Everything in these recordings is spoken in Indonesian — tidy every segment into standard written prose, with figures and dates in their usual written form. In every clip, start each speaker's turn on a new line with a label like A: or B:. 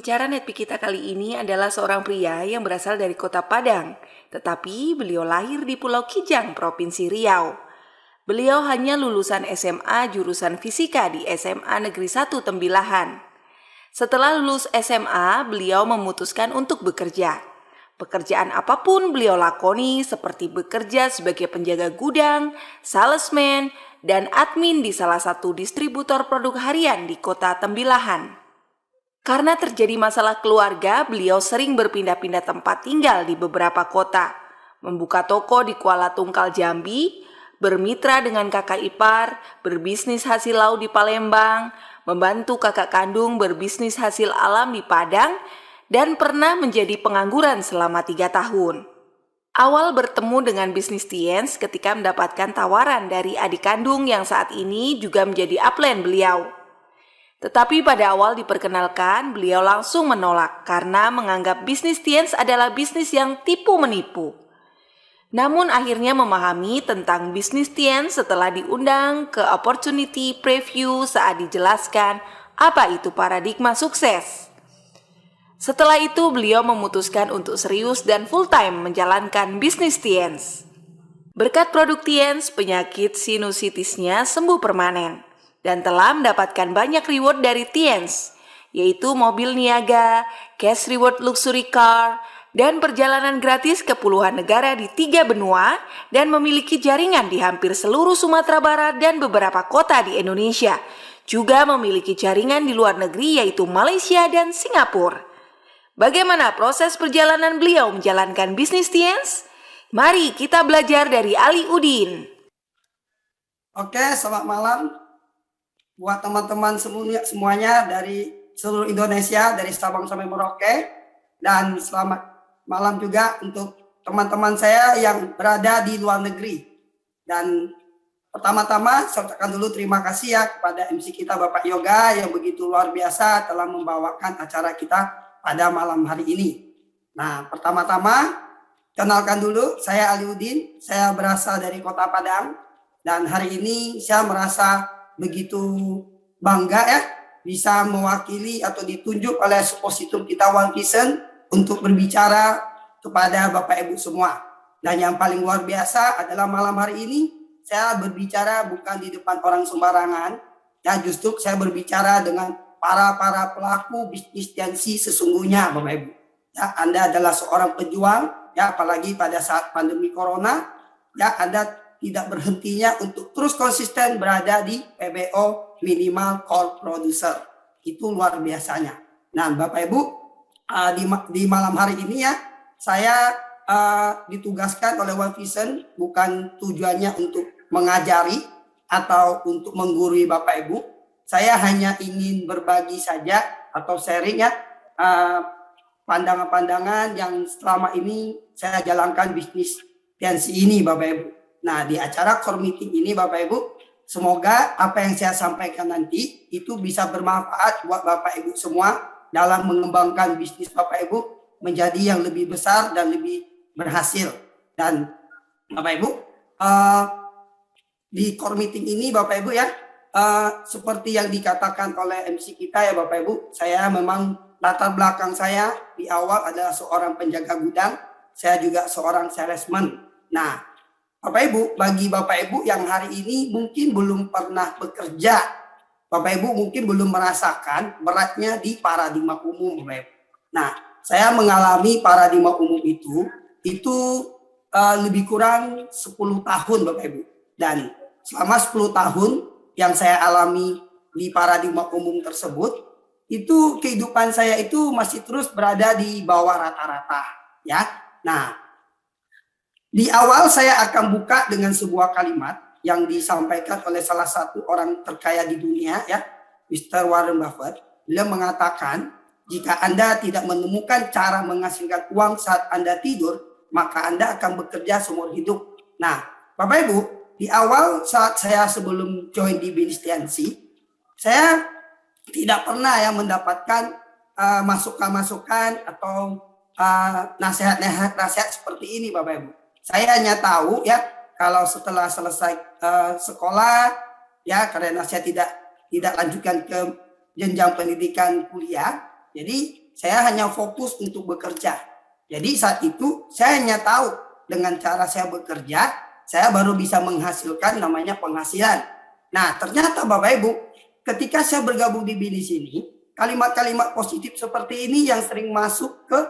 A: Pembicara Netpi kita kali ini adalah seorang pria yang berasal dari kota Padang, tetapi beliau lahir di Pulau Kijang, Provinsi Riau. Beliau hanya lulusan SMA jurusan Fisika di SMA Negeri 1 Tembilahan. Setelah lulus SMA, beliau memutuskan untuk bekerja. Pekerjaan apapun beliau lakoni seperti bekerja sebagai penjaga gudang, salesman, dan admin di salah satu distributor produk harian di kota Tembilahan. Karena terjadi masalah keluarga, beliau sering berpindah-pindah tempat tinggal di beberapa kota, membuka toko di Kuala Tungkal Jambi, bermitra dengan kakak ipar, berbisnis hasil laut di Palembang, membantu kakak kandung berbisnis hasil alam di Padang, dan pernah menjadi pengangguran selama 3 tahun. Awal bertemu dengan bisnis Tiens ketika mendapatkan tawaran dari adik kandung yang saat ini juga menjadi upline beliau. Tetapi pada awal diperkenalkan, beliau langsung menolak karena menganggap bisnis Tiens adalah bisnis yang tipu-menipu. Namun akhirnya memahami tentang bisnis Tiens setelah diundang ke Opportunity Preview saat dijelaskan apa itu paradigma sukses. Setelah itu beliau memutuskan untuk serius dan full-time menjalankan bisnis Tiens. Berkat produk Tiens, penyakit sinusitisnya sembuh permanen dan telah mendapatkan banyak reward dari Tiens, yaitu mobil niaga, cash reward luxury car, dan perjalanan gratis ke puluhan negara di 3 benua dan memiliki jaringan di hampir seluruh Sumatera Barat dan beberapa kota di Indonesia. Juga memiliki jaringan di luar negeri yaitu Malaysia dan Singapura. Bagaimana proses perjalanan beliau menjalankan bisnis Tiens? Mari kita belajar dari Ali Udin.
B: Oke, selamat malam buat teman-teman semuanya dari seluruh Indonesia, dari Sabang sampai Merauke, dan selamat malam juga untuk teman-teman saya yang berada di luar negeri. Dan pertama-tama saya ucapkan dulu terima kasih ya kepada MC kita Bapak Yoga yang begitu luar biasa telah membawakan acara kita pada malam hari ini. Nah, pertama-tama kenalkan dulu, saya Ali Udin, saya berasal dari Kota Padang, dan hari ini saya merasa begitu bangga ya bisa mewakili atau ditunjuk oleh Suppositum kita One Vision untuk berbicara kepada Bapak Ibu semua. Dan yang paling luar biasa adalah malam hari ini saya berbicara bukan di depan orang sembarangan, ya justru saya berbicara dengan para pelaku bisnis Tiensi sesungguhnya, Bapak Ibu. Ya, Anda adalah seorang pejuang, ya apalagi pada saat pandemi corona, ya Anda tidak berhentinya untuk terus konsisten berada di PBO minimal core producer. Itu luar biasanya. Nah, Bapak Ibu, di malam hari ini ya, saya ditugaskan oleh One Vision bukan tujuannya untuk mengajari atau untuk menggurui Bapak Ibu. Saya hanya ingin berbagi saja atau sharing ya pandangan-pandangan yang selama ini saya jalankan bisnis Tiensi ini, Bapak Ibu. Nah, di acara core meeting ini Bapak Ibu, semoga apa yang saya sampaikan nanti itu bisa bermanfaat buat Bapak Ibu semua dalam mengembangkan bisnis Bapak Ibu menjadi yang lebih besar dan lebih berhasil. Dan Bapak Ibu, di core meeting ini Bapak Ibu ya, seperti yang dikatakan oleh MC kita ya Bapak Ibu, saya memang latar belakang saya di awal adalah seorang penjaga gudang, saya juga seorang salesman. Nah, Bapak Ibu, bagi Bapak Ibu yang hari ini mungkin belum pernah bekerja, Bapak Ibu mungkin belum merasakan beratnya di paradigma umum, Bapak Ibu. Nah, saya mengalami paradigma umum itu lebih kurang 10 tahun, Bapak Ibu. Dan selama 10 tahun yang saya alami di paradigma umum tersebut, itu kehidupan saya itu masih terus berada di bawah rata-rata, ya. Nah, di awal saya akan buka dengan sebuah kalimat yang disampaikan oleh salah satu orang terkaya di dunia ya, Mr. Warren Buffett. Beliau mengatakan, jika Anda tidak menemukan cara menghasilkan uang saat Anda tidur, maka Anda akan bekerja seumur hidup. Nah, Bapak Ibu, di awal saat saya sebelum join di bisnis Tiensi, saya tidak pernah ya mendapatkan masukan-masukan atau nasihat-nasihat seperti ini, Bapak Ibu. Saya hanya tahu ya kalau setelah selesai sekolah ya karena saya tidak lanjutkan ke jenjang pendidikan kuliah, jadi saya hanya fokus untuk bekerja. Jadi saat itu saya hanya tahu dengan cara saya bekerja, saya baru bisa menghasilkan namanya penghasilan. Nah, ternyata Bapak Ibu, ketika saya bergabung di BINIS ini, kalimat-kalimat positif seperti ini yang sering masuk ke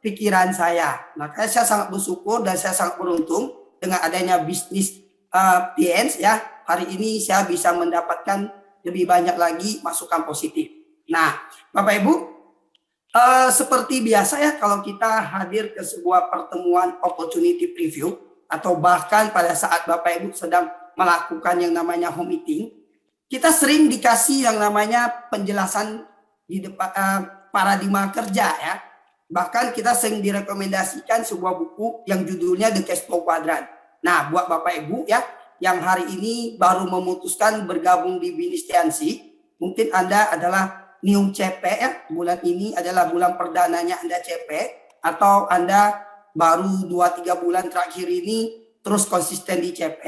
B: pikiran saya. Makanya saya sangat bersyukur dan saya sangat beruntung dengan adanya bisnis TNS ya. Hari ini saya bisa mendapatkan lebih banyak lagi masukan positif. Nah, Bapak Ibu, seperti biasa ya kalau kita hadir ke sebuah pertemuan opportunity preview atau bahkan pada saat Bapak Ibu sedang melakukan yang namanya home meeting, kita sering dikasih yang namanya penjelasan di depan paradigma kerja ya. Bahkan kita sering direkomendasikan sebuah buku yang judulnya The Cash Flow Quadrant. Nah, buat Bapak Ibu ya yang hari ini baru memutuskan bergabung di BINIS TNC, mungkin Anda adalah new CP ya, bulan ini adalah bulan perdananya Anda CP, atau Anda baru 2-3 bulan terakhir ini terus konsisten di CP.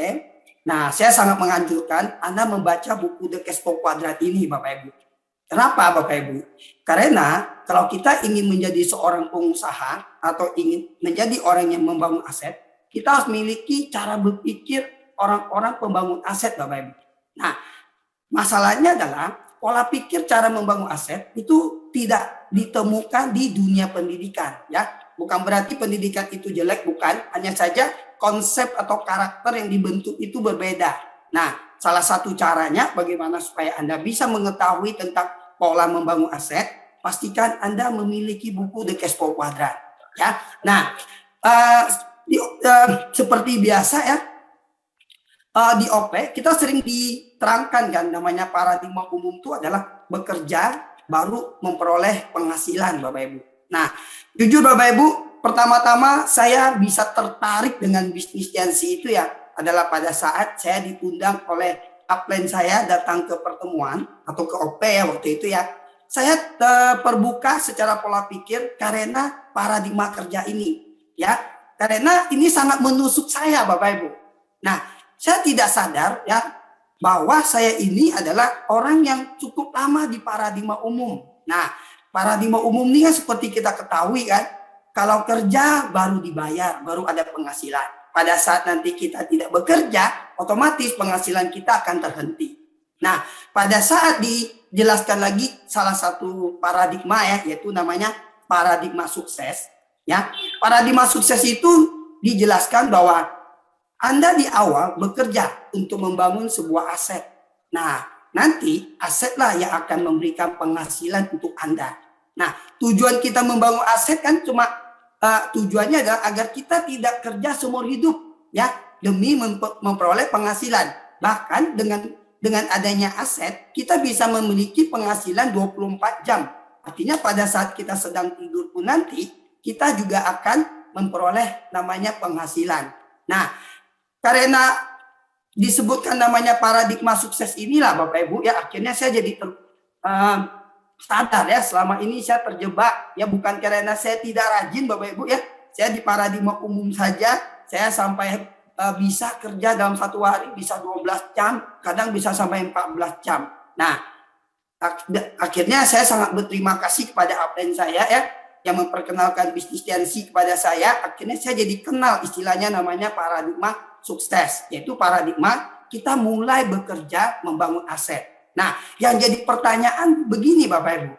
B: Nah, saya sangat menganjurkan Anda membaca buku The Cash Flow Quadrant ini Bapak Ibu. Kenapa Bapak Ibu? Karena kalau kita ingin menjadi seorang pengusaha atau ingin menjadi orang yang membangun aset, kita harus memiliki cara berpikir orang-orang pembangun aset Bapak Ibu. Nah, masalahnya adalah pola pikir cara membangun aset itu tidak ditemukan di dunia pendidikan ya. Bukan berarti pendidikan itu jelek, bukan. Hanya saja konsep atau karakter yang dibentuk itu berbeda. Nah, salah satu caranya bagaimana supaya Anda bisa mengetahui tentang pola membangun aset, pastikan Anda memiliki buku The Cash Flow Quadrant ya. Nah, seperti biasa ya, di OP kita sering diterangkan kan namanya paradigma umum itu adalah bekerja baru memperoleh penghasilan Bapak Ibu. Nah, jujur Bapak Ibu, pertama-tama saya bisa tertarik dengan bisnis TNC itu ya adalah pada saat saya diundang oleh upline saya datang ke pertemuan atau ke OP ya waktu itu ya. Saya terbuka secara pola pikir karena paradigma kerja ini ya. Karena ini sangat menusuk saya Bapak Ibu. Nah, saya tidak sadar ya bahwa saya ini adalah orang yang cukup lama di paradigma umum. Nah, paradigma umum ini kan seperti kita ketahui kan, kalau kerja baru dibayar, baru ada penghasilan. Pada saat nanti kita tidak bekerja, otomatis penghasilan kita akan terhenti. Nah, pada saat dijelaskan lagi salah satu paradigma ya, yaitu namanya paradigma sukses. Ya, paradigma sukses itu dijelaskan bahwa Anda di awal bekerja untuk membangun sebuah aset. Nah, nanti asetlah yang akan memberikan penghasilan untuk Anda. Nah, tujuan kita membangun aset kan cuma tujuannya adalah agar kita tidak kerja seumur hidup ya demi memperoleh penghasilan. Bahkan dengan adanya aset kita bisa memiliki penghasilan 24 jam. Artinya pada saat kita sedang tidur pun nanti kita juga akan memperoleh namanya penghasilan. Nah, karena disebutkan namanya paradigma sukses inilah Bapak Ibu ya akhirnya saya jadi sadar ya selama ini saya terjebak ya bukan karena saya tidak rajin Bapak Ibu ya. Saya di paradigma umum saja saya sampai bisa kerja dalam satu hari bisa 12 jam, kadang bisa sampai 14 jam. Nah, akhirnya saya sangat berterima kasih kepada upline saya ya yang memperkenalkan bisnis TNC kepada saya. Akhirnya saya jadi kenal istilahnya namanya paradigma sukses, yaitu paradigma kita mulai bekerja membangun aset. Nah, yang jadi pertanyaan begini Bapak Ibu,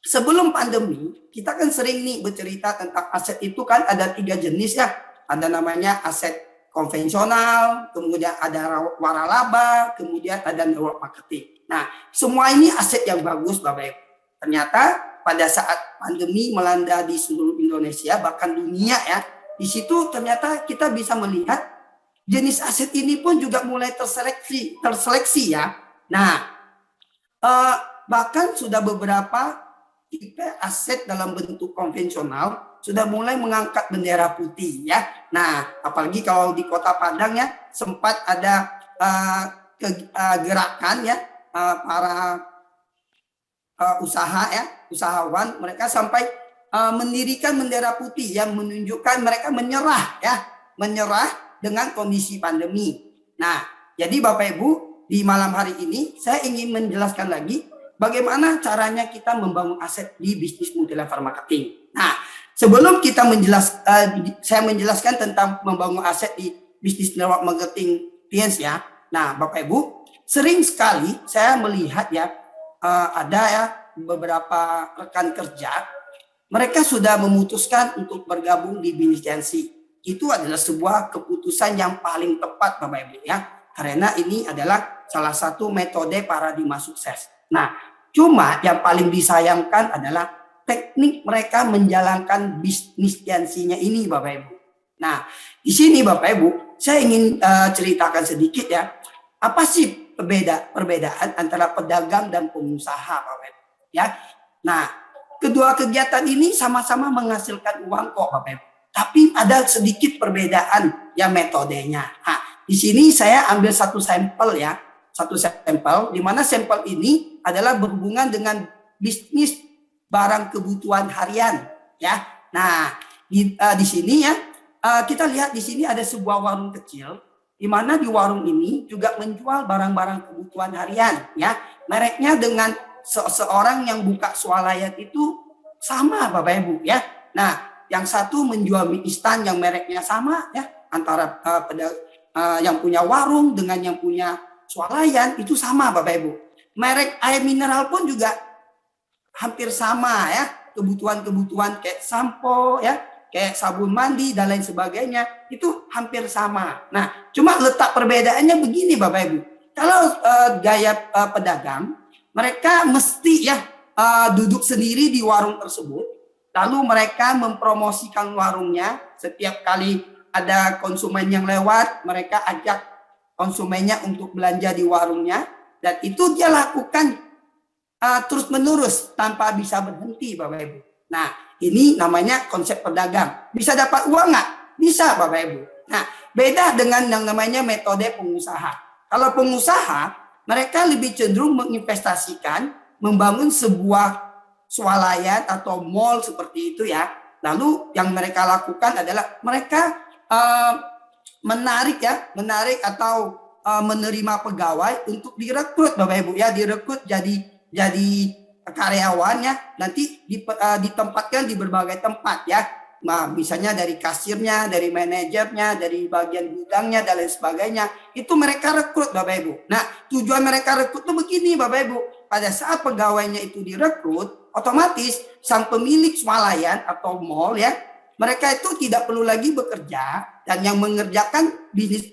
B: sebelum pandemi kita kan sering nih bercerita tentang aset itu kan ada 3 jenis ya, ada namanya aset konvensional, kemudian ada waralaba, kemudian ada network marketing. Nah, semua ini aset yang bagus Bapak Ibu. Ternyata pada saat pandemi melanda di seluruh Indonesia bahkan dunia ya, di situ ternyata kita bisa melihat jenis aset ini pun juga mulai terseleksi ya. Nah, bahkan sudah beberapa tipe aset dalam bentuk konvensional sudah mulai mengangkat bendera putih ya. Nah, apalagi kalau di Kota Padang ya sempat ada gerakan ya para usahawan mereka sampai mendirikan bendera putih yang menunjukkan mereka menyerah dengan kondisi pandemi. Nah, jadi Bapak Ibu di malam hari ini saya ingin menjelaskan lagi bagaimana caranya kita membangun aset di bisnis multi level marketing. Nah, sebelum kita saya menjelaskan tentang membangun aset di bisnis network marketing Tiens ya. Nah, Bapak Ibu, sering sekali saya melihat ya ada ya beberapa rekan kerja, mereka sudah memutuskan untuk bergabung di bisnis agency. Itu adalah sebuah keputusan yang paling tepat Bapak Ibu ya. Karena ini adalah salah satu metode paradigma sukses. Nah, cuma yang paling disayangkan adalah teknik mereka menjalankan bisnis agensinya ini Bapak Ibu. Nah, di sini Bapak Ibu, saya ingin ceritakan sedikit ya. Apa sih perbedaan antara pedagang dan pengusaha Bapak Ibu? Ya. Nah, kedua kegiatan ini sama-sama menghasilkan uang kok Bapak Ibu. Tapi ada sedikit perbedaan ya metodenya. Nah, di sini saya ambil satu sampel ya. Satu sampel, di mana sampel ini adalah berhubungan dengan bisnis barang kebutuhan harian ya. Nah, di sini ya kita lihat di sini ada sebuah warung kecil, di mana di warung ini juga menjual barang-barang kebutuhan harian ya. Mereknya dengan seorang yang buka swalayan itu sama Bapak Ibu ya. Nah, yang satu menjual mie instan yang mereknya sama ya, antara yang punya warung dengan yang punya swalayan itu sama Bapak Ibu. Merek air mineral pun juga hampir sama ya, kebutuhan-kebutuhan kayak sampo ya, kayak sabun mandi dan lain sebagainya itu hampir sama. Nah, cuma letak perbedaannya begini Bapak Ibu. Kalau gaya pedagang, mereka mesti ya duduk sendiri di warung tersebut, lalu mereka mempromosikan warungnya. Setiap kali ada konsumen yang lewat, mereka ajak konsumennya untuk belanja di warungnya, dan itu dia lakukan terus menerus tanpa bisa berhenti Bapak Ibu. Nah, ini namanya konsep pedagang. Bisa dapat uang nggak? Bisa Bapak Ibu. Nah, beda dengan yang namanya metode pengusaha. Kalau pengusaha, mereka lebih cenderung menginvestasikan, membangun sebuah swalayan atau mall seperti itu ya. Lalu yang mereka lakukan adalah mereka menarik atau menerima pegawai untuk direkrut Bapak Ibu ya, direkrut jadi karyawannya, nanti ditempatkan di berbagai tempat ya. Nah, misalnya dari kasirnya, dari manajernya, dari bagian gudangnya dan lain sebagainya. Itu mereka rekrut Bapak Ibu. Nah, tujuan mereka rekrut itu begini Bapak Ibu. Pada saat pegawainya itu direkrut, otomatis sang pemilik swalayan atau mall ya, mereka itu tidak perlu lagi bekerja, dan yang mengerjakan bisnis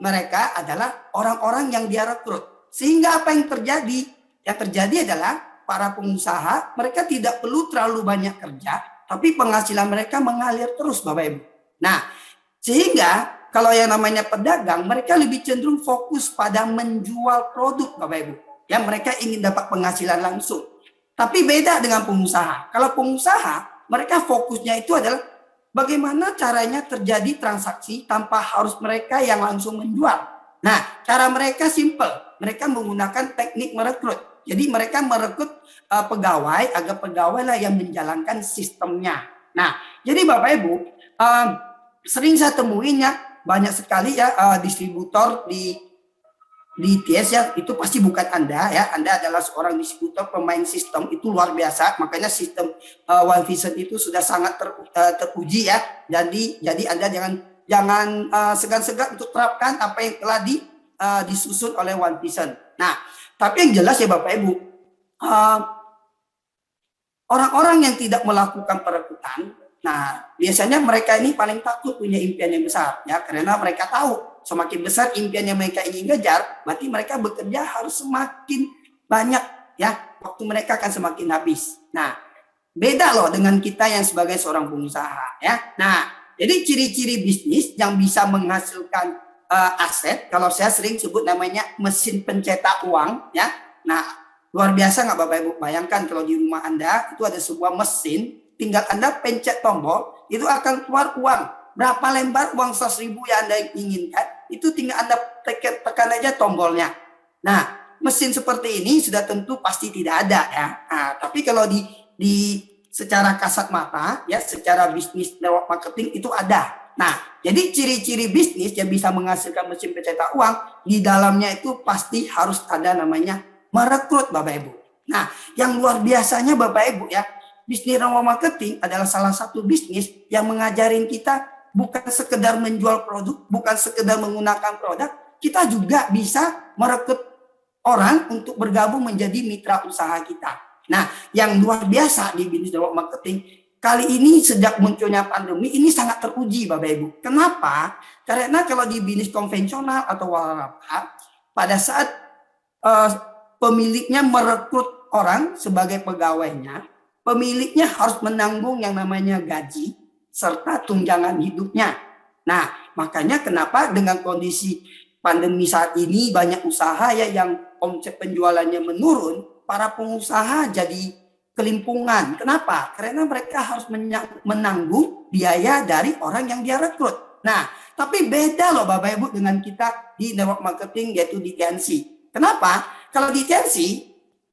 B: mereka adalah orang-orang yang dia rekrut. Sehingga apa yang terjadi? Yang terjadi adalah para pengusaha, mereka tidak perlu terlalu banyak kerja, tapi penghasilan mereka mengalir terus Bapak Ibu. Nah, sehingga kalau yang namanya pedagang, mereka lebih cenderung fokus pada menjual produk Bapak Ibu. Ya, mereka ingin dapat penghasilan langsung. Tapi beda dengan pengusaha. Kalau pengusaha, mereka fokusnya itu adalah bagaimana caranya terjadi transaksi tanpa harus mereka yang langsung menjual. Nah, cara mereka simple. Mereka menggunakan teknik merekrut. Jadi mereka merekrut pegawai agar pegawai lah yang menjalankan sistemnya. Nah, jadi Bapak Ibu, sering saya temuin ya, banyak sekali ya distributor di TS ya, itu pasti bukan Anda ya. Anda adalah seorang distributor pemain sistem, itu luar biasa. Makanya sistem One Vision itu sudah sangat teruji ya. Jadi Anda jangan segan-segan untuk terapkan apa yang telah disusun oleh One Vision. Nah, tapi yang jelas ya Bapak Ibu, orang-orang yang tidak melakukan perekrutan, nah biasanya mereka ini paling takut punya impian yang besar ya, karena mereka tahu semakin besar impian yang mereka ingin kejar, berarti mereka bekerja harus semakin banyak ya, waktu mereka akan semakin habis. Nah, beda loh dengan kita yang sebagai seorang pengusaha ya. Nah, jadi ciri-ciri bisnis yang bisa menghasilkan aset, kalau saya sering sebut namanya mesin pencetak uang ya. Nah, luar biasa nggak Bapak Ibu? Bayangkan kalau di rumah Anda itu ada sebuah mesin, tinggal Anda pencet tombol, itu akan keluar uang. Berapa lembar uang 100.000 yang Anda inginkan, itu tinggal Anda tekan aja tombolnya. Nah, mesin seperti ini sudah tentu pasti tidak ada ya. Nah, tapi kalau di secara kasat mata ya, secara bisnis lewat marketing itu ada. Nah, jadi ciri-ciri bisnis yang bisa menghasilkan mesin pencetak uang, di dalamnya itu pasti harus ada namanya merekrut Bapak Ibu. Nah, yang luar biasanya Bapak Ibu ya, bisnis network marketing adalah salah satu bisnis yang mengajarin kita bukan sekedar menjual produk, bukan sekedar menggunakan produk, kita juga bisa merekrut orang untuk bergabung menjadi mitra usaha kita. Nah, yang luar biasa di bisnis network marketing, kali ini sejak munculnya pandemi ini sangat teruji Bapak Ibu. Kenapa? Karena kalau di bisnis konvensional atau waralaba, pada saat pemiliknya merekrut orang sebagai pegawainya, pemiliknya harus menanggung yang namanya gaji serta tunjangan hidupnya. Nah, makanya kenapa dengan kondisi pandemi saat ini banyak usaha ya yang omset penjualannya menurun, para pengusaha jadi kelimpungan. Kenapa? Karena mereka harus menanggung biaya dari orang yang dia rekrut. Nah, tapi beda loh Bapak Ibu dengan kita di network marketing yaitu di TNC. Kenapa? Kalau di TNC,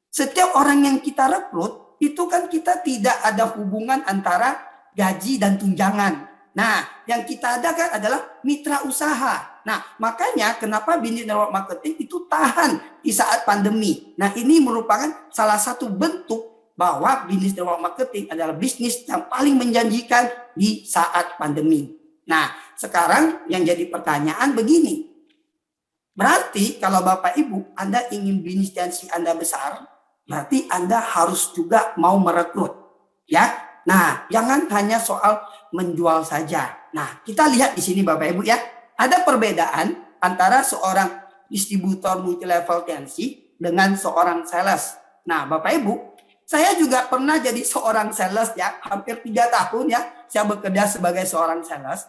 B: setiap orang yang kita rekrut itu kan kita tidak ada hubungan antara gaji dan tunjangan. Nah, yang kita adakan adalah mitra usaha. Nah, makanya kenapa bisnis network marketing itu tahan di saat pandemi. Nah, ini merupakan salah satu bentuk bahwa bisnis network marketing adalah bisnis yang paling menjanjikan di saat pandemi. Nah, sekarang yang jadi pertanyaan begini. Berarti kalau Bapak Ibu Anda ingin bisnis TNC Anda besar, berarti Anda harus juga mau merekrut. Ya. Nah, jangan hanya soal menjual saja. Nah, kita lihat di sini Bapak Ibu ya. Ada perbedaan antara seorang distributor multilevel TNC dengan seorang sales. Nah, Bapak Ibu, saya juga pernah jadi seorang sales ya, hampir 3 tahun ya, saya bekerja sebagai seorang sales.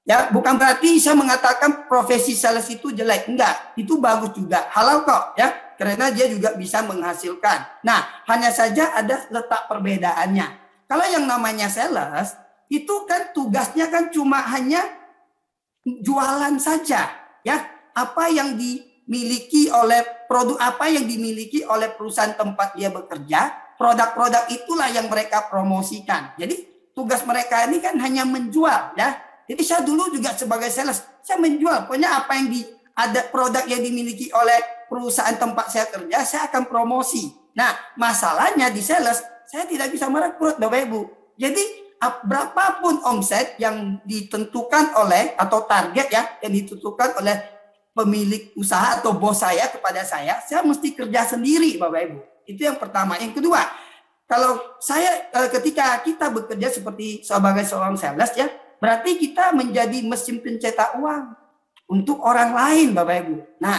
B: Ya, bukan berarti saya mengatakan profesi sales itu jelek, enggak, itu bagus juga, halal kok ya, karena dia juga bisa menghasilkan. Nah, hanya saja ada letak perbedaannya. Kalau yang namanya sales, itu kan tugasnya kan cuma hanya jualan saja, ya. Apa yang dimiliki oleh produk apa yang dimiliki oleh perusahaan tempat dia bekerja, produk-produk itulah yang mereka promosikan. Jadi tugas mereka ini kan hanya menjual, ya. Jadi saya dulu juga sebagai sales, saya menjual. Pokoknya apa yang ada produk yang dimiliki oleh perusahaan tempat saya kerja, saya akan promosi. Nah, masalahnya di sales, saya tidak bisa merekrut Bapak Ibu. Jadi berapapun omset yang ditentukan oleh atau target ya yang ditentukan oleh pemilik usaha atau bos saya kepada saya mesti kerja sendiri Bapak Ibu. Itu yang pertama. Yang kedua, kalau saya ketika kita bekerja seperti sebagai seorang sales ya, berarti kita menjadi mesin pencetak uang untuk orang lain Bapak Ibu. Nah,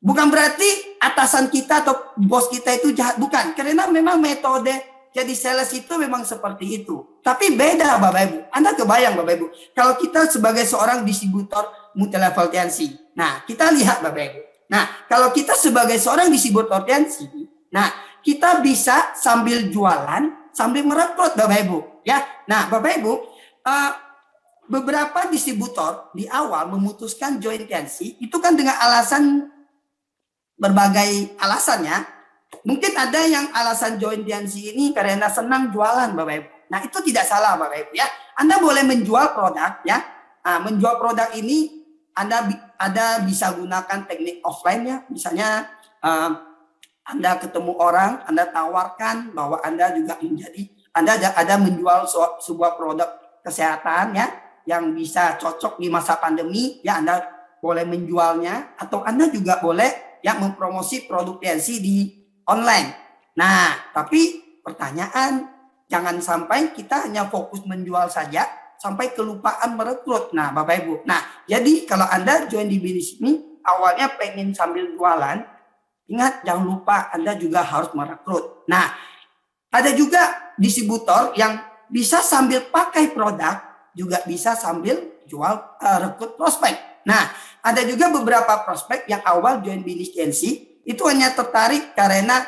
B: bukan berarti atasan kita atau bos kita itu jahat, bukan. Karena memang metode jadi sales itu memang seperti itu. Tapi beda Bapak Ibu. Anda kebayang Bapak Ibu. Kalau kita sebagai seorang distributor multilevel TNC. Nah, kita lihat Bapak Ibu. Nah, kalau kita sebagai seorang distributor TNC. Nah, kita bisa sambil jualan, sambil merekrut Bapak Ibu. Ya, nah Bapak Ibu. Beberapa distributor di awal memutuskan join TNC. Itu kan dengan alasan berbagai alasannya. Mungkin ada yang alasan join TNC ini karena senang jualan Bapak Ibu. Nah itu tidak salah Bapak Ibu ya. Anda boleh menjual produk ya. Nah, menjual produk ini Anda bisa gunakan teknik offline ya. Misalnya Anda ketemu orang, Anda tawarkan bahwa Anda juga Anda menjual sebuah produk kesehatan ya yang bisa cocok di masa pandemi ya. Anda boleh menjualnya atau Anda juga boleh ya mempromosi produk TNC di online. Nah, tapi pertanyaan, jangan sampai kita hanya fokus menjual saja sampai kelupaan merekrut. Nah, Bapak Ibu. Nah, jadi kalau Anda join di bisnis ini awalnya pengen sambil jualan, ingat jangan lupa Anda juga harus merekrut. Nah, ada juga distributor yang bisa sambil pakai produk juga bisa sambil jual rekrut prospek. Nah, ada juga beberapa prospek yang awal join bisnis TNC itu hanya tertarik karena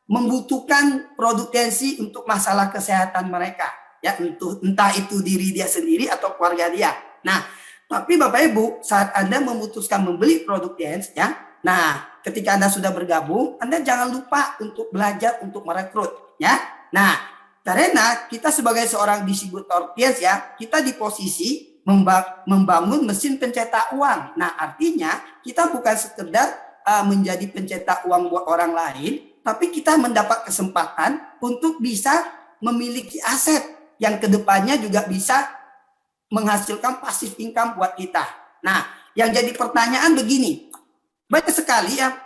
B: membutuhkan produk TNC untuk masalah kesehatan mereka. Ya, entah itu diri dia sendiri atau keluarga dia. Nah, tapi Bapak Ibu, saat Anda memutuskan membeli produk TNC ya, nah, ketika Anda sudah bergabung, Anda jangan lupa untuk belajar untuk merekrut ya. Nah, karena kita sebagai seorang distributor TNC ya, kita di posisi membangun mesin pencetak uang. Nah, artinya kita bukan sekedar menjadi pencetak uang buat orang lain, tapi kita mendapat kesempatan untuk bisa memiliki aset yang kedepannya juga bisa menghasilkan passive income buat kita. Nah, yang jadi pertanyaan begini, banyak sekali ya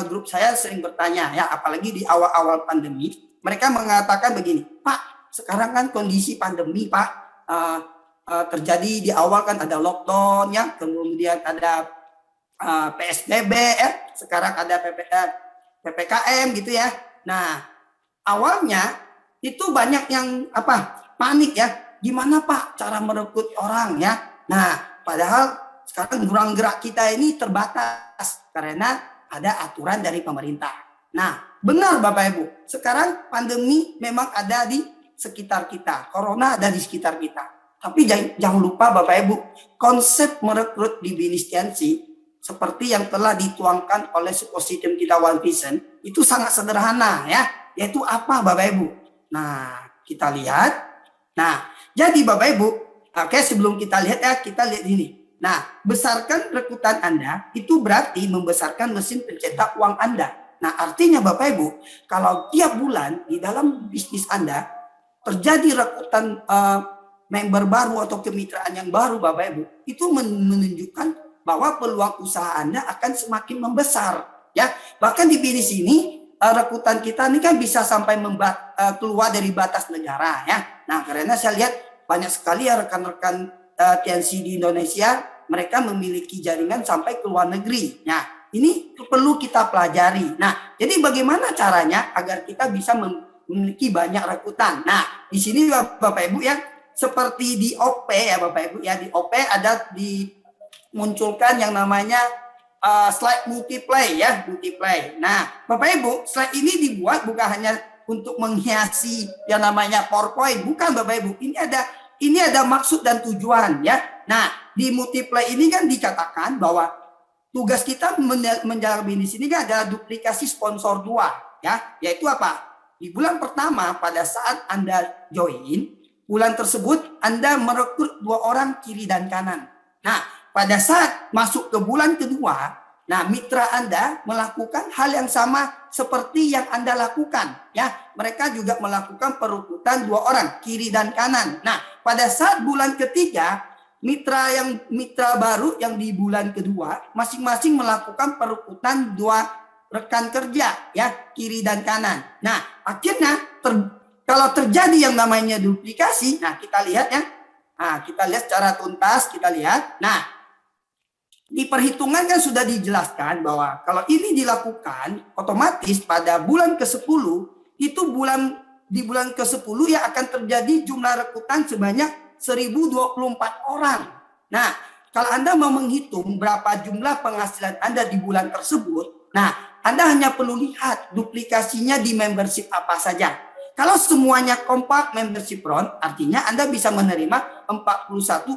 B: grup saya sering bertanya ya, apalagi di awal-awal pandemi, mereka mengatakan begini, Pak, sekarang kan kondisi pandemi, Pak, terjadi di awal kan ada lockdown ya, kemudian ada PSBB ya, sekarang ada PPKM gitu ya. Nah, awalnya itu banyak yang panik ya, gimana Pak cara merekrut orang ya. Nah, padahal sekarang ruang gerak kita ini terbatas karena ada aturan dari pemerintah. Nah, benar Bapak Ibu, sekarang pandemi memang ada di sekitar kita, corona ada di sekitar kita. Tapi jangan lupa Bapak Ibu, konsep merekrut di Bisnis TNC seperti yang telah dituangkan oleh Suppositum kita One Vision itu sangat sederhana ya, yaitu apa Bapak Ibu? Nah, kita lihat. Nah, jadi Bapak Ibu, oke, sebelum kita lihat ya, kita lihat ini. Nah, besarkan rekrutan Anda itu berarti membesarkan mesin pencetak uang Anda. Nah, artinya Bapak Ibu, kalau tiap bulan di dalam bisnis Anda terjadi rekrutan member baru atau kemitraan yang baru Bapak Ibu, itu menunjukkan bahwa peluang usaha Anda akan semakin membesar. Ya, bahkan di bisnis ini rekrutan kita ini kan bisa sampai keluar dari batas negara ya. Nah, karena saya lihat banyak sekali ya rekan-rekan TNC di Indonesia, mereka memiliki jaringan sampai ke luar negeri. Nah, ini perlu kita pelajari. Nah, jadi bagaimana caranya agar kita bisa memiliki banyak rekrutan? Nah, di sini Bapak Ibu ya, seperti di OP ya Bapak Ibu ya, di OP ada dimunculkan yang namanya slide multiplay ya, multiplay. Nah, Bapak Ibu, slide ini dibuat bukan hanya untuk menghiasi yang namanya PowerPoint, bukan Bapak Ibu. Ini ada maksud dan tujuan ya. Nah, di multiplay ini kan dikatakan bahwa tugas kita menjaga bisnis ini kan adalah duplikasi sponsor 2 ya, yaitu apa? Di bulan pertama pada saat Anda join, bulan tersebut Anda merekrut 2 orang kiri dan kanan. Nah, pada saat masuk ke bulan kedua, nah mitra Anda melakukan hal yang sama seperti yang Anda lakukan ya. Mereka juga melakukan perekrutan 2 orang kiri dan kanan. Nah, pada saat bulan ketiga, mitra baru yang di bulan kedua masing-masing melakukan perekrutan 2 rekan kerja ya, kiri dan kanan. Nah, akhirnya kalau terjadi yang namanya duplikasi, nah kita lihat ya. Nah, kita lihat secara tuntas, kita lihat. Nah, di perhitungan kan sudah dijelaskan bahwa kalau ini dilakukan otomatis pada bulan ke-10 itu di bulan ke-10 ya akan terjadi jumlah rekrutan sebanyak 1024 orang. Nah, kalau Anda mau menghitung berapa jumlah penghasilan Anda di bulan tersebut, nah Anda hanya perlu lihat duplikasinya di membership apa saja. Kalau semuanya kompak membership round, artinya Anda bisa menerima 41,6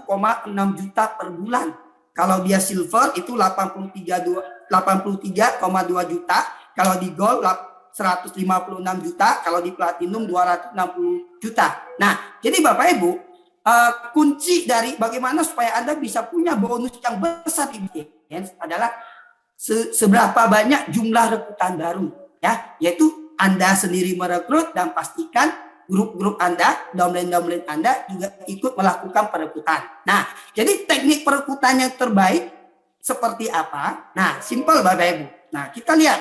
B: juta per bulan. Kalau dia silver itu 83,2 juta. Kalau di gold 156 juta. Kalau di platinum 260 juta. Nah, jadi Bapak Ibu, kunci dari bagaimana supaya Anda bisa punya bonus yang besar di bisnis adalah seberapa banyak jumlah rekrutan baru. Ya, yaitu Anda sendiri merekrut dan pastikan grup-grup Anda, downline Anda juga ikut melakukan perekrutan. Nah, jadi teknik perekrutan yang terbaik seperti apa? Nah, simpel Bapak Ibu. Nah, kita lihat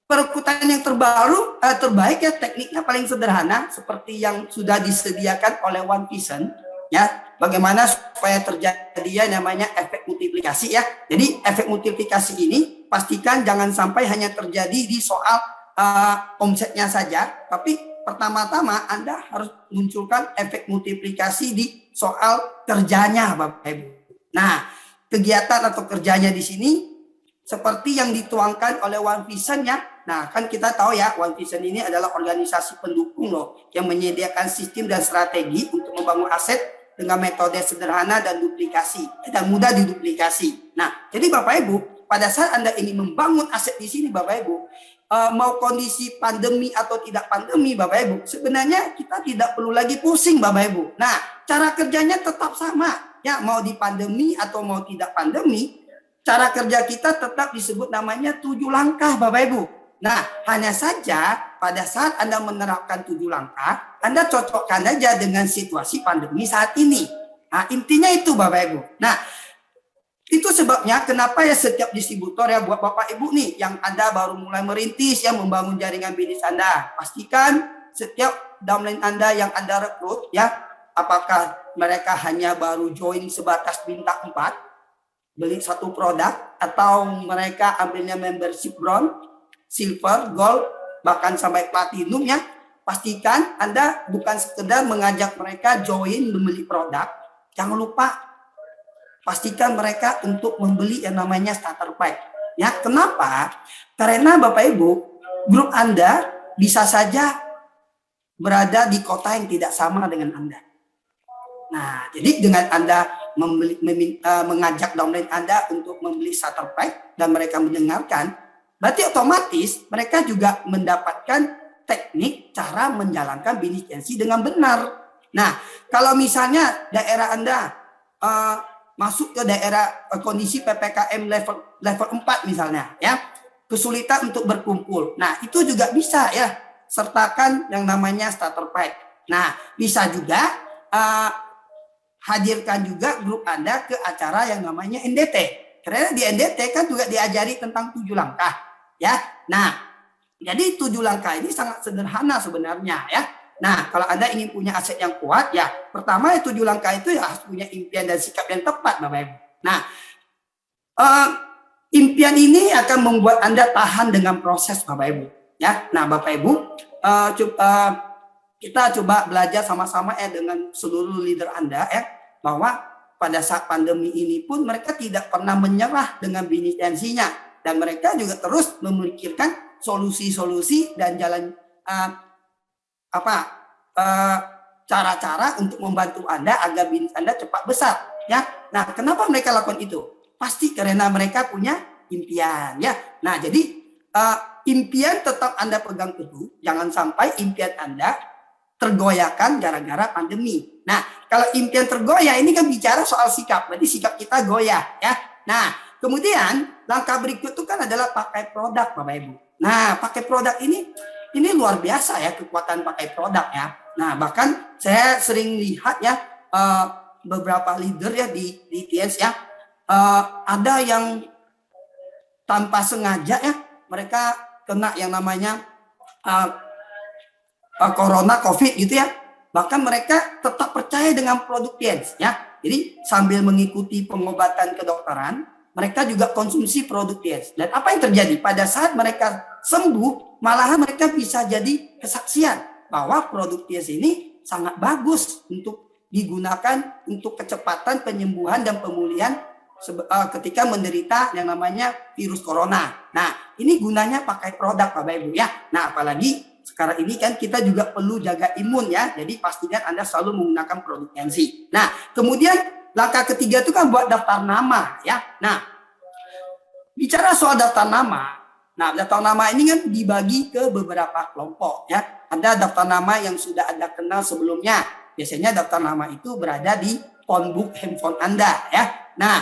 B: perekrutan yang terbaik ya, tekniknya paling sederhana seperti yang sudah disediakan oleh One Vision ya. Bagaimana supaya terjadi ya namanya efek multiplikasi ya. Jadi efek multiplikasi ini pastikan jangan sampai hanya terjadi di soal omsetnya saja, tapi pertama-tama Anda harus munculkan efek multiplikasi di soal kerjanya Bapak Ibu. Nah, kegiatan atau kerjanya di sini seperti yang dituangkan oleh One Vision ya. Nah, kan kita tahu ya, One Vision ini adalah organisasi pendukung loh yang menyediakan sistem dan strategi untuk membangun aset dengan metode sederhana dan mudah diduplikasi. Nah, jadi Bapak Ibu, pada saat Anda ingin membangun aset di sini Bapak Ibu, mau kondisi pandemi atau tidak pandemi, Bapak Ibu, sebenarnya kita tidak perlu lagi pusing, Bapak Ibu. Nah, cara kerjanya tetap sama, ya, mau di pandemi atau mau tidak pandemi, cara kerja kita tetap disebut namanya 7 langkah, Bapak Ibu. Nah, hanya saja pada saat Anda menerapkan 7 langkah, Anda cocokkan aja dengan situasi pandemi saat ini. Nah, intinya itu, Bapak Ibu. Nah, itu sebabnya kenapa ya setiap distributor, ya, buat Bapak Ibu nih yang Anda baru mulai merintis, ya, membangun jaringan bisnis Anda, pastikan setiap downline Anda yang Anda rekrut, ya, apakah mereka hanya baru join sebatas bintang 4, beli satu produk, atau mereka ambilnya membership bronze, silver, gold, bahkan sampai platinum, ya, pastikan Anda bukan sekedar mengajak mereka join membeli produk, jangan lupa pastikan mereka untuk membeli yang namanya starter pack. Ya, kenapa? Karena Bapak Ibu, grup Anda bisa saja berada di kota yang tidak sama dengan Anda. Nah, jadi dengan Anda mengajak downline Anda untuk membeli starter pack dan mereka mendengarkan, berarti otomatis mereka juga mendapatkan teknik cara menjalankan bisnis agency dengan benar. Nah, kalau misalnya daerah Anda masuk ke daerah kondisi PPKM level 4 misalnya, ya, kesulitan untuk berkumpul. Nah, itu juga bisa, ya, sertakan yang namanya starter pack. Nah, bisa juga hadirkan juga grup Anda ke acara yang namanya NDT. Karena di NDT kan juga diajari tentang 7 langkah, ya. Nah, jadi 7 langkah ini sangat sederhana sebenarnya, ya. Nah, kalau Anda ingin punya aset yang kuat, ya, pertama 7 langkah itu ya harus punya impian dan sikap yang tepat, Bapak Ibu. Nah, impian ini akan membuat Anda tahan dengan proses, Bapak Ibu. Ya, nah, Bapak Ibu, kita coba belajar sama-sama, ya, dengan seluruh leader Anda, ya, bahwa pada saat pandemi ini pun mereka tidak pernah menyerah dengan bisnis agency-nya, dan mereka juga terus memikirkan solusi-solusi dan jalan cara-cara untuk membantu Anda agar bisnis Anda cepat besar, ya. Nah, kenapa mereka lakukan itu? Pasti karena mereka punya impian, ya. Nah, jadi impian tetap Anda pegang teguh, jangan sampai impian Anda tergoyahkan gara-gara pandemi. Nah, kalau impian tergoyah ini kan bicara soal sikap, berarti sikap kita goyah, ya. Nah, kemudian langkah berikut itu kan adalah pakai produk, Bapak Ibu. Nah, pakai produk ini luar biasa, ya, kekuatan pakai produk, ya. Nah, bahkan saya sering lihat, ya, beberapa leader, ya, di TS, ya, ada yang tanpa sengaja, ya, mereka kena yang namanya corona COVID gitu, ya. Bahkan mereka tetap percaya dengan produk TS, ya. Jadi sambil mengikuti pengobatan kedokteran, mereka juga konsumsi produk TS. Dan apa yang terjadi? Pada saat mereka sembuh, malahan mereka bisa jadi kesaksian bahwa produk TS ini sangat bagus untuk digunakan untuk kecepatan penyembuhan dan pemulihan ketika menderita yang namanya virus corona. Nah, ini gunanya pakai produk, Bapak Ibu, ya. Nah, apalagi sekarang ini kan kita juga perlu jaga imun, ya. Jadi pastikan Anda selalu menggunakan produk agency. Nah, kemudian langkah ketiga itu kan buat daftar nama, ya. Nah, bicara soal daftar nama, nah, daftar nama ini kan dibagi ke beberapa kelompok, ya. Ada daftar nama yang sudah Anda kenal sebelumnya. Biasanya daftar nama itu berada di phonebook handphone Anda, ya. Nah,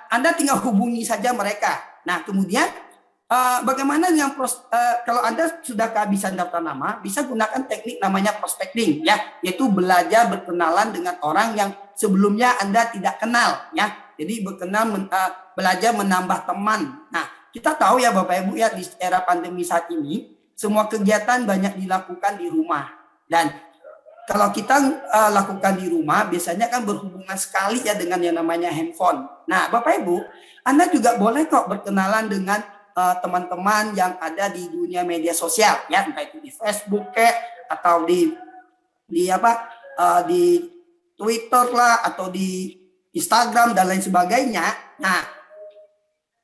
B: Anda tinggal hubungi saja mereka. Nah, kemudian bagaimana dengan kalau Anda sudah kehabisan daftar nama, bisa gunakan teknik namanya prospecting, ya, yaitu belajar berkenalan dengan orang yang sebelumnya Anda tidak kenal, ya. Jadi belajar menambah teman. Nah, kita tahu, ya, Bapak Ibu, ya, di era pandemi saat ini semua kegiatan banyak dilakukan di rumah. Dan kalau kita lakukan di rumah, biasanya kan berhubungan sekali, ya, dengan yang namanya handphone. Nah, Bapak Ibu, Anda juga boleh kok berkenalan dengan teman-teman yang ada di dunia media sosial, ya, entah itu di Facebook, atau di Twitter lah, atau di Instagram dan lain sebagainya. Nah,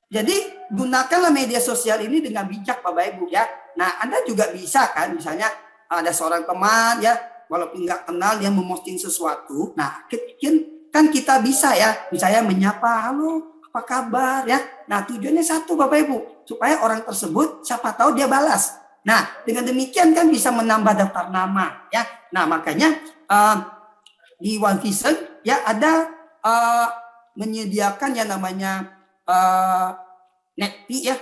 B: jadi gunakanlah media sosial ini dengan bijak, Bapak Ibu, ya. Nah, Anda juga bisa kan, misalnya ada seorang teman, ya, walaupun nggak kenal, dia memosting sesuatu. Nah, kan kita bisa, ya, misalnya menyapa, halo, apa kabar, ya. Nah, tujuannya satu, Bapak Ibu, supaya orang tersebut siapa tahu dia balas. Nah, dengan demikian kan bisa menambah daftar nama ya. Nah, makanya di One Vision ya ada menyediakan yang namanya NetPi ya,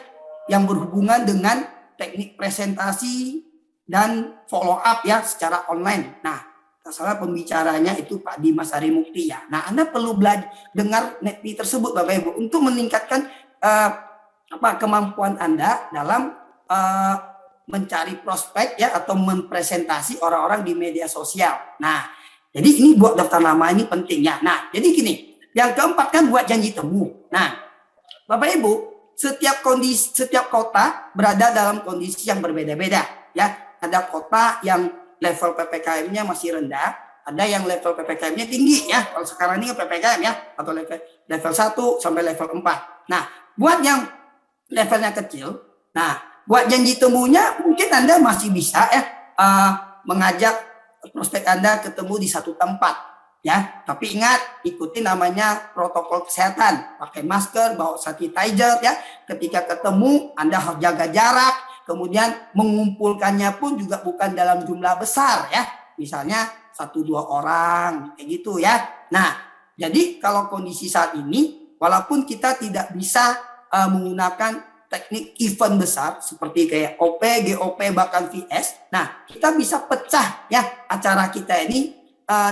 B: yang berhubungan dengan teknik presentasi dan follow up ya secara online. Nah, salah pembicaranya itu Pak Dimas Harimukti ya. Nah, Anda perlu belajar dengar NetPi tersebut Bapak Ibu untuk meningkatkan kemampuan Anda dalam mencari prospek ya atau mempresentasi orang-orang di media sosial. Nah, jadi ini buat daftar nama ini penting ya. Nah, jadi gini, yang keempat kan buat janji temu. Nah, Bapak Ibu, setiap kota berada dalam kondisi yang berbeda-beda ya. Ada kota yang level PPKM-nya masih rendah, ada yang level PPKM-nya tinggi ya. Kalau sekarang ini PPKM ya, atau level 1 sampai level 4. Nah, buat yang levelnya kecil, nah, buat janji temunya mungkin Anda masih bisa ya mengajak prospek Anda ketemu di satu tempat ya. Tapi ingat, ikuti namanya protokol kesehatan, pakai masker, bawa sanitizer ya. Ketika ketemu Anda harus jaga jarak, kemudian mengumpulkannya pun juga bukan dalam jumlah besar ya. Misalnya 1-2 orang kayak gitu ya. Nah, jadi kalau kondisi saat ini, walaupun kita tidak bisa menggunakan teknik event besar seperti kayak OP, GOP, bahkan VS. Nah, kita bisa pecah ya acara kita ini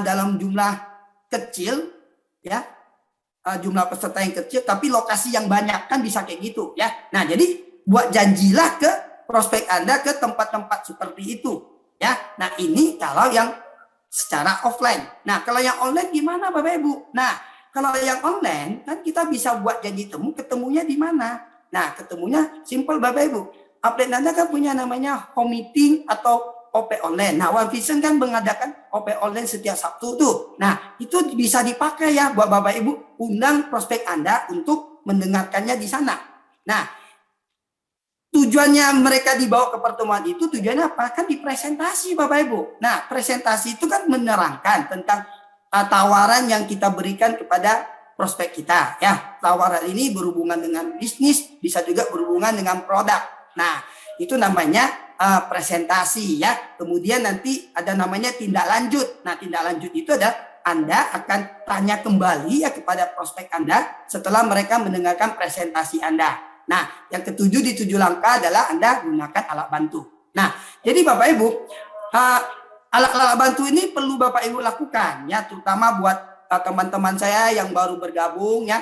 B: dalam jumlah kecil ya, jumlah peserta yang kecil tapi lokasi yang banyak, kan bisa kayak gitu ya. Nah, jadi buat janjilah ke prospek Anda ke tempat-tempat seperti itu ya. Nah, ini kalau yang secara offline. Nah, kalau yang online gimana Bapak Ibu? Nah, kalau yang online kan kita bisa buat janji temu, ketemunya di mana? Nah, ketemunya simple Bapak Ibu. Update Anda kan punya namanya home meeting atau OP online. Nah, One Vision kan mengadakan OP online setiap Sabtu tuh. Nah, itu bisa dipakai ya buat Bapak Ibu, undang prospek Anda untuk mendengarkannya di sana. Nah, tujuannya mereka dibawa ke pertemuan itu tujuannya apa? Kan dipresentasi Bapak Ibu. Nah, presentasi itu kan menerangkan tentang tawaran yang kita berikan kepada prospek kita ya. Tawaran ini berhubungan dengan bisnis, bisa juga berhubungan dengan produk. Nah, itu namanya presentasi ya. Kemudian nanti ada namanya tindak lanjut. Nah, tindak lanjut itu adalah Anda akan tanya kembali ya kepada prospek Anda setelah mereka mendengarkan presentasi Anda. Nah, yang ketujuh di 7 langkah adalah Anda gunakan alat bantu. Nah, jadi Bapak Ibu, alat-alat bantu ini perlu Bapak Ibu lakukan ya, terutama buat teman-teman saya yang baru bergabung ya,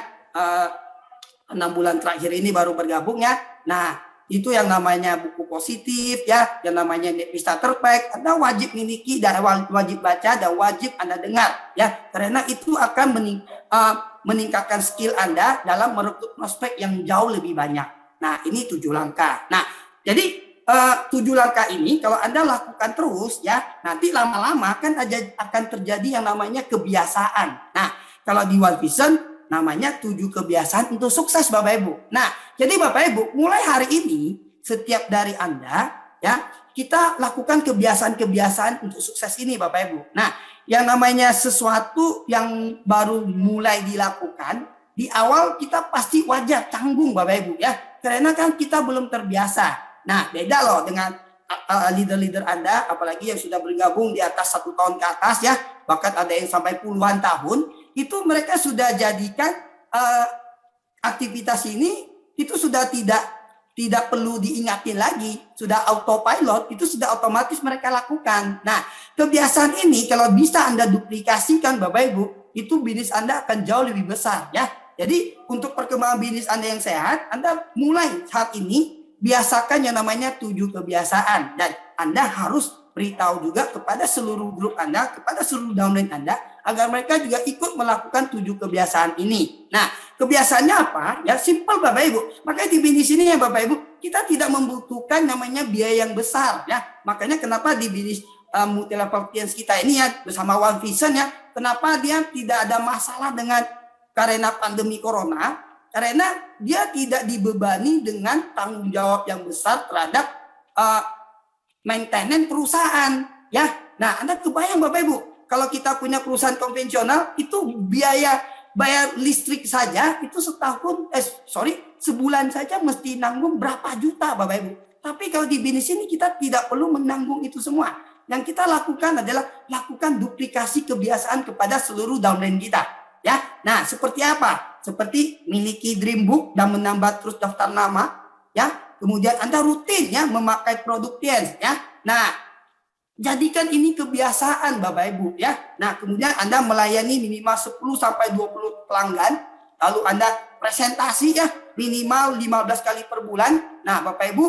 B: 6 bulan terakhir ini baru bergabung ya. Nah, itu yang namanya buku positif ya, yang namanya NetPi Starter Pack, Anda wajib miliki dan wajib baca dan wajib Anda dengar ya, karena itu akan meningkatkan skill Anda dalam merekrut prospek yang jauh lebih banyak. Nah, ini 7 langkah. Nah, jadi 7 langkah ini kalau Anda lakukan terus ya, nanti lama-lama kan akan terjadi yang namanya kebiasaan. Nah, kalau di One Vision namanya 7 kebiasaan untuk sukses Bapak Ibu. Nah, jadi Bapak Ibu, mulai hari ini setiap dari Anda ya, kita lakukan kebiasaan-kebiasaan untuk sukses ini Bapak Ibu. Nah, yang namanya sesuatu yang baru mulai dilakukan, di awal kita pasti wajar canggung Bapak Ibu ya, karena kan kita belum terbiasa. Nah, beda loh dengan leader-leader Anda, apalagi yang sudah bergabung di atas 1 tahun ke atas ya, bahkan ada yang sampai puluhan tahun, itu mereka sudah jadikan aktivitas ini itu sudah tidak perlu diingatin lagi, sudah autopilot, itu sudah otomatis mereka lakukan. Nah, kebiasaan ini kalau bisa Anda duplikasikan Bapak Ibu, itu bisnis Anda akan jauh lebih besar ya. Jadi untuk perkembangan bisnis Anda yang sehat, Anda mulai saat ini biasakan yang namanya 7 kebiasaan, dan Anda harus beritahu juga kepada seluruh grup Anda, kepada seluruh downline Anda, agar mereka juga ikut melakukan 7 kebiasaan ini. Nah, kebiasaannya apa? Ya simple Bapak Ibu. Makanya di bisnis ini ya Bapak Ibu, kita tidak membutuhkan namanya biaya yang besar ya. Makanya kenapa di bisnis multi level audience kita ini ya bersama One Vision ya, kenapa dia tidak ada masalah dengan karena pandemi corona? Karena dia tidak dibebani dengan tanggung jawab yang besar terhadap maintenance perusahaan ya. Nah, Anda kebayang Bapak Ibu, kalau kita punya perusahaan konvensional itu biaya bayar listrik saja itu sebulan saja mesti nanggung berapa juta Bapak Ibu. Tapi kalau di bisnis ini kita tidak perlu menanggung itu semua. Yang kita lakukan adalah lakukan duplikasi kebiasaan kepada seluruh downline kita. Ya, nah seperti apa? Seperti miliki dream book dan menambah terus daftar nama. Ya, kemudian Anda rutin ya memakai produk Tiens. Ya, nah jadikan ini kebiasaan Bapak Ibu ya. Nah, kemudian Anda melayani minimal 10 sampai 20 pelanggan, lalu Anda presentasi ya minimal 15 kali per bulan. Nah, Bapak Ibu,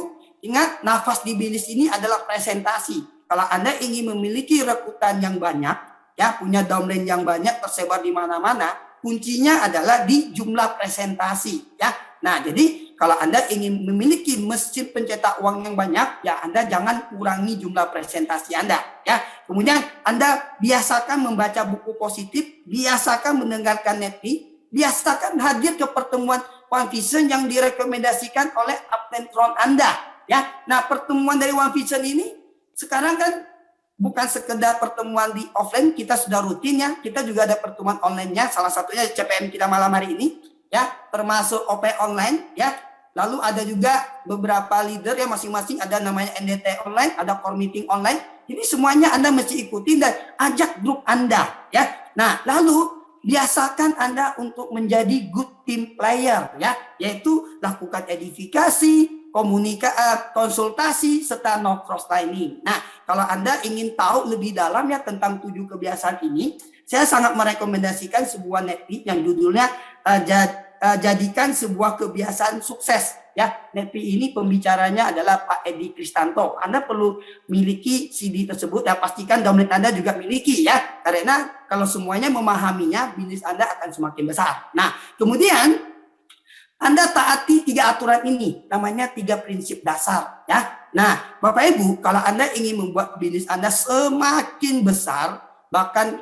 B: ingat nafas di bisnis ini adalah presentasi. Kalau Anda ingin memiliki rekrutan yang banyak, ya punya downline yang banyak tersebar di mana-mana, kuncinya adalah di jumlah presentasi ya. Nah, jadi kalau Anda ingin memiliki mesin pencetak uang yang banyak, ya Anda jangan kurangi jumlah presentasi Anda. Ya, kemudian Anda biasakan membaca buku positif, biasakan mendengarkan networking, biasakan hadir ke pertemuan One Vision yang direkomendasikan oleh upline Anda. Ya, nah pertemuan dari One Vision ini sekarang kan bukan sekedar pertemuan di offline, kita sudah rutin ya. Kita juga ada pertemuan online-nya, salah satunya CPM kita malam hari ini. Ya, termasuk OP online ya. Lalu ada juga beberapa leader yang masing-masing ada namanya NDT online, ada core meeting online. Ini semuanya Anda mesti ikuti dan ajak grup Anda ya. Nah, lalu biasakan Anda untuk menjadi good team player ya, yaitu lakukan edifikasi, konsultasi serta no cross lining. Nah, kalau Anda ingin tahu lebih dalam ya tentang 7 kebiasaan ini, saya sangat merekomendasikan sebuah network yang judulnya jadikan sebuah kebiasaan sukses ya. Network ini pembicaranya adalah Pak Edi Kristanto. Anda perlu miliki CD tersebut dan pastikan download Anda juga miliki ya. Karena kalau semuanya memahaminya, bisnis Anda akan semakin besar. Nah, kemudian Anda taati 3 aturan ini, namanya 3 prinsip dasar ya. Nah, Bapak Ibu, kalau Anda ingin membuat bisnis Anda semakin besar, bahkan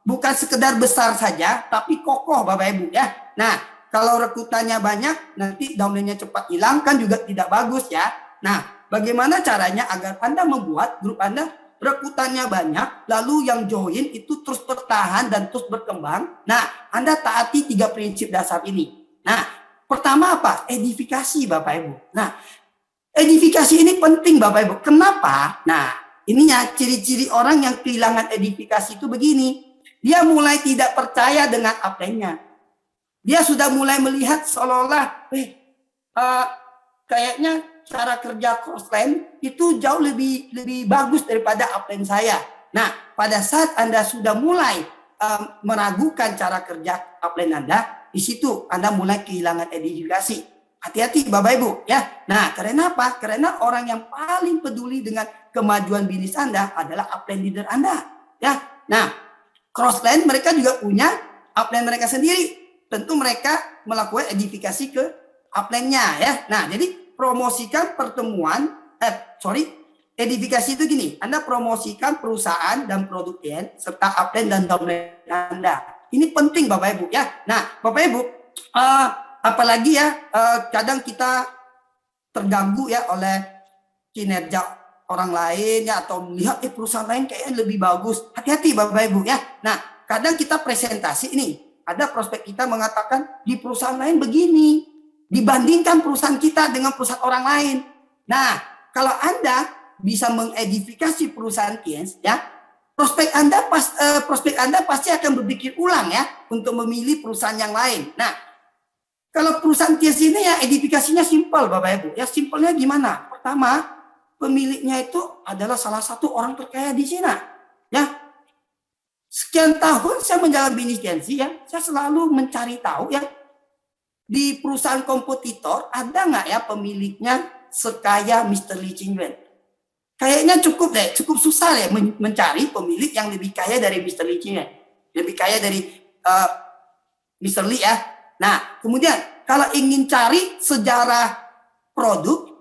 B: bukan sekedar besar saja, tapi kokoh Bapak Ibu ya. Nah, kalau rekrutannya banyak, nanti downline-nya cepat hilang kan juga tidak bagus ya. Nah, bagaimana caranya agar Anda membuat grup Anda rekrutannya banyak, lalu yang join itu terus bertahan dan terus berkembang. Nah, Anda taati 3 prinsip dasar ini. Nah, pertama apa? Edifikasi Bapak Ibu. Nah, edifikasi ini penting Bapak Ibu. Kenapa? Nah, ininya ciri-ciri orang yang kehilangan edifikasi itu begini. Dia mulai tidak percaya dengan upline-nya. Dia sudah mulai melihat seolah-olah, kayaknya cara kerja crossline itu jauh lebih bagus daripada upline saya. Nah, pada saat Anda sudah mulai meragukan cara kerja upline Anda, di situ Anda mulai kehilangan edifikasi. Hati-hati Bapak Ibu ya. Nah, karena apa? Karena orang yang paling peduli dengan kemajuan bisnis Anda adalah upline leader Anda. Ya. Nah, crossline mereka juga punya upline mereka sendiri. Tentu mereka melakukan edifikasi ke upline-nya ya. Nah, jadi promosikan pertemuan, edifikasi itu gini, Anda promosikan perusahaan dan produk Tiens serta upline dan downline Anda. Ini penting Bapak Ibu ya. Nah, Bapak Ibu, apalagi ya, kadang kita terganggu ya oleh kinerja orang lain ya, atau melihat perusahaan lain kayaknya lebih bagus. Hati-hati Bapak Ibu ya. Nah, kadang kita presentasi ini, ada prospek kita mengatakan di perusahaan lain begini, dibandingkan perusahaan kita dengan perusahaan orang lain. Nah, kalau Anda bisa mengedifikasi perusahaan Tiens, ya, prospek Anda pasti akan berpikir ulang ya untuk memilih perusahaan yang lain. Nah, kalau perusahaan Tiens ini ya edifikasinya simpel Bapak Ibu. Ya simpelnya gimana? Pertama, pemiliknya itu adalah salah satu orang terkaya di Cina. Ya. Sekian tahun saya menjalankan bisnis Tiens ya, saya selalu mencari tahu ya di perusahaan kompetitor ada nggak ya pemiliknya sekaya Mr. Lee Qingwen. Kayaknya cukup susah ya mencari pemilik yang lebih kaya dari Mr. Lee Qingwen, lebih kaya dari Mr. Lee ya. Nah, kemudian kalau ingin cari sejarah produk